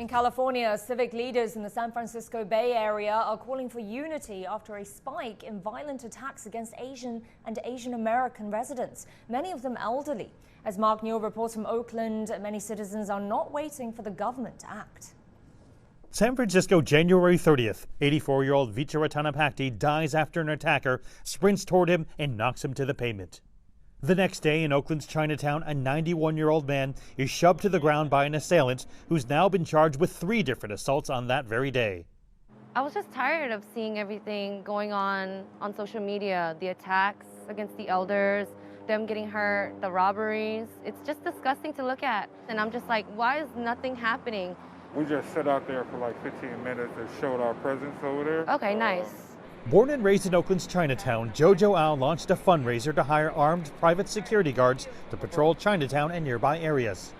In California, civic leaders in the San Francisco Bay Area are calling for unity after a spike in violent attacks against Asian and Asian American residents, many of them elderly. As Mark Newell reports from Oakland, many citizens are not waiting for the government to act. San Francisco, January 30th. 84-year-old Vicharatana dies after an attacker sprints toward him and knocks him to the pavement. The next day in Oakland's Chinatown, a 91-year-old man is shoved to the ground by an assailant who's now been charged with 3 different assaults on that very day. I was just tired of seeing everything going on social media, the attacks against the elders, them getting hurt, the robberies. It's just disgusting to look at. And I'm just like, why is nothing happening? We just sat out there for like 15 minutes and showed our presence over there. Okay, nice. Born and raised in Oakland's Chinatown, Jojo Ao launched a fundraiser to hire armed private security guards to patrol Chinatown and nearby areas.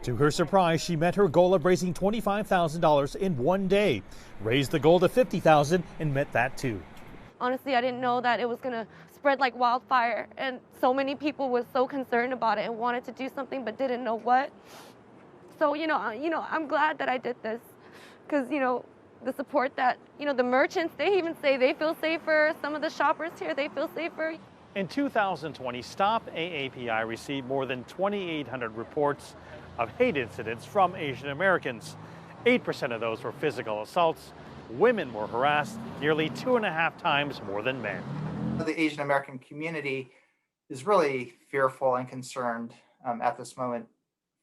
To her surprise, she met her goal of raising $25,000 in one day, raised the goal to $50,000 and met that too. Honestly, I didn't know that it was going to spread like wildfire, and so many people were so concerned about it and wanted to do something but didn't know what. So, I'm glad that I did this because, the support that, the merchants, they even say they feel safer. Some of the shoppers here, they feel safer. In 2020, Stop AAPI received more than 2,800 reports of hate incidents from Asian Americans. 8% of those were physical assaults. Women were harassed nearly 2.5 times more than men. The Asian American community is really fearful and concerned at this moment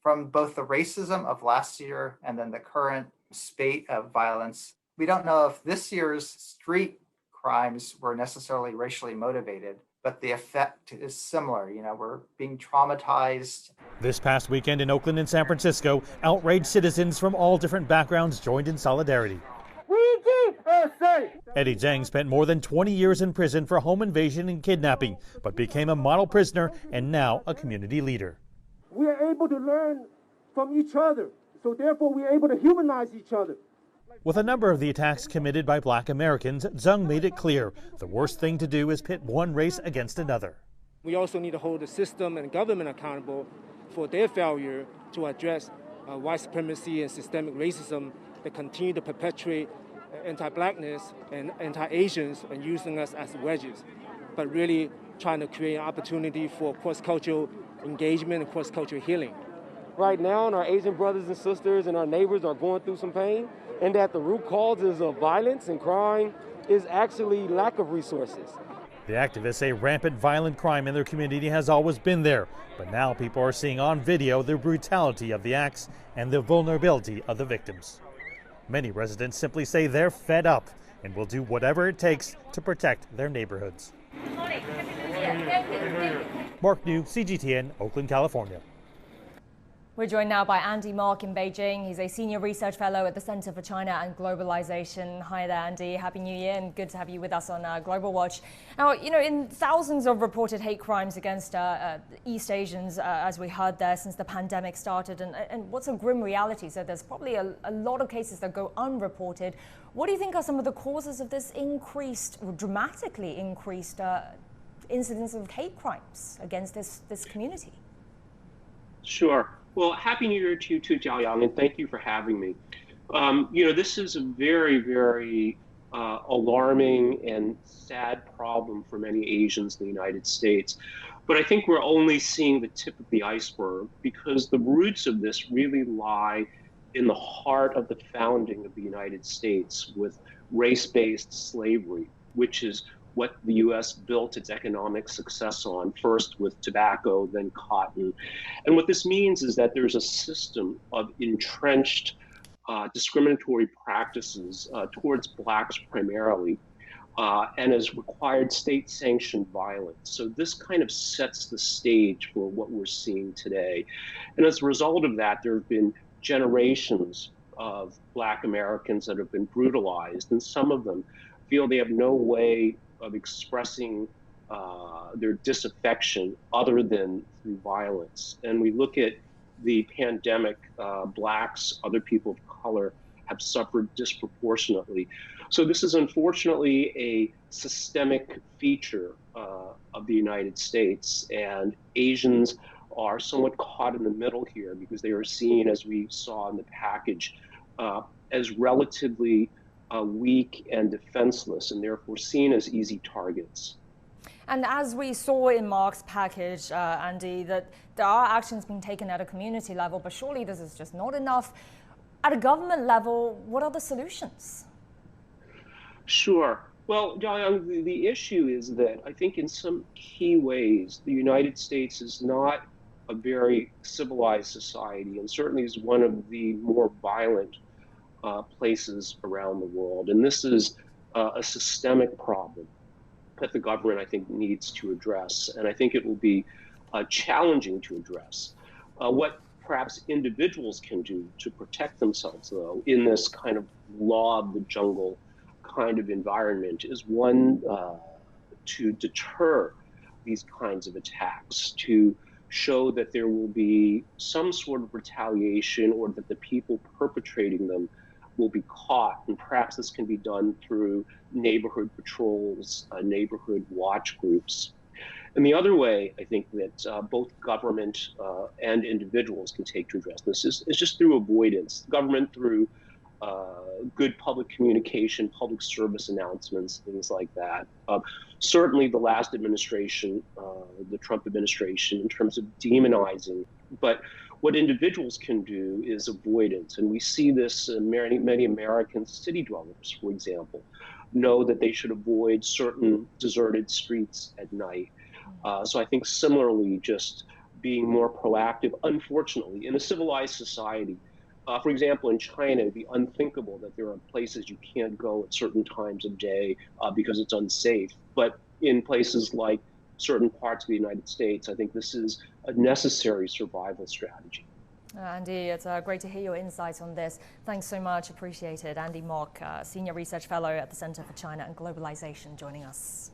from both the racism of last year and then the current spate of violence. We don't know if this year's street crimes were necessarily racially motivated, but the effect is similar. We're being traumatized. This past weekend in Oakland and San Francisco, outraged citizens from all different backgrounds joined in solidarity. We keep us safe. Eddie Zhang spent more than 20 years in prison for home invasion and kidnapping, but became a model prisoner and now a community leader. We are able to learn from each other, so therefore we are able to humanize each other. With a number of the attacks committed by Black Americans, Zhang made it clear the worst thing to do is pit one race against another. We also need to hold the system and government accountable for their failure to address white supremacy and systemic racism that continue to perpetuate anti-Blackness and anti-Asians and using us as wedges, but really trying to create an opportunity for cross-cultural engagement and cross-cultural healing. Right now, our Asian brothers and sisters and our neighbors are going through some pain, and that the root causes of violence and crime is actually lack of resources. The activists say rampant violent crime in their community has always been there, but now people are seeing on video the brutality of the acts and the vulnerability of the victims. Many residents simply say they're fed up and will do whatever it takes to protect their neighborhoods. Mark New, CGTN, Oakland, California. We're joined now by Andy Mark in Beijing. He's a senior research fellow at the Center for China and Globalization. Hi there, Andy. Happy New Year and good to have you with us on Global Watch. Now, in thousands of reported hate crimes against East Asians, as we heard there, since the pandemic started, and what's a grim reality? So there's probably a lot of cases that go unreported. What do you think are some of the causes of this dramatically increased incidence of hate crimes against this community? Sure. Well, Happy New Year to you too, Jiao Yang, and thank you for having me. This is a very, very alarming and sad problem for many Asians in the United States. But I think we're only seeing the tip of the iceberg because the roots of this really lie in the heart of the founding of the United States with race-based slavery, which is what the U.S. built its economic success on, first with tobacco, then cotton. And what this means is that there's a system of entrenched discriminatory practices towards blacks primarily, and has required state-sanctioned violence. So this kind of sets the stage for what we're seeing today. And as a result of that, there have been generations of Black Americans that have been brutalized, and some of them feel they have no way of expressing their disaffection other than through violence. And we look at the pandemic, blacks, other people of color have suffered disproportionately. So this is unfortunately a systemic feature of the United States, and Asians are somewhat caught in the middle here because they are seen, as we saw in the package, as relatively weak and defenseless, and therefore seen as easy targets. And as we saw in Mark's package, Andy, that there are actions being taken at a community level, but surely this is just not enough. At a government level, what are the solutions? Sure. Well, John, the issue is that I think in some key ways, the United States is not a very civilized society, and certainly is one of the more violent places around the world. And this is a systemic problem that the government, I think, needs to address. And I think it will be challenging to address. What perhaps individuals can do to protect themselves, though, in this kind of law of the jungle kind of environment is one, to deter these kinds of attacks, to show that there will be some sort of retaliation or that the people perpetrating them will be caught. And perhaps this can be done through neighborhood patrols, neighborhood watch groups. And the other way I think that both government and individuals can take to address this is just through avoidance. Government through good public communication, public service announcements, things like that. Certainly the last administration, the Trump administration, in terms of demonizing. But what individuals can do is avoidance. And we see this in many American city dwellers, for example, know that they should avoid certain deserted streets at night. So I think similarly, just being more proactive, unfortunately, in a civilized society. For example, in China, it'd be unthinkable that there are places you can't go at certain times of day because it's unsafe. But in places like certain parts of the United States, I think this is a necessary survival strategy. Andy, it's great to hear your insights on this. Thanks so much. Appreciate it. Andy Mock, Senior Research Fellow at the Center for China and Globalization, joining us.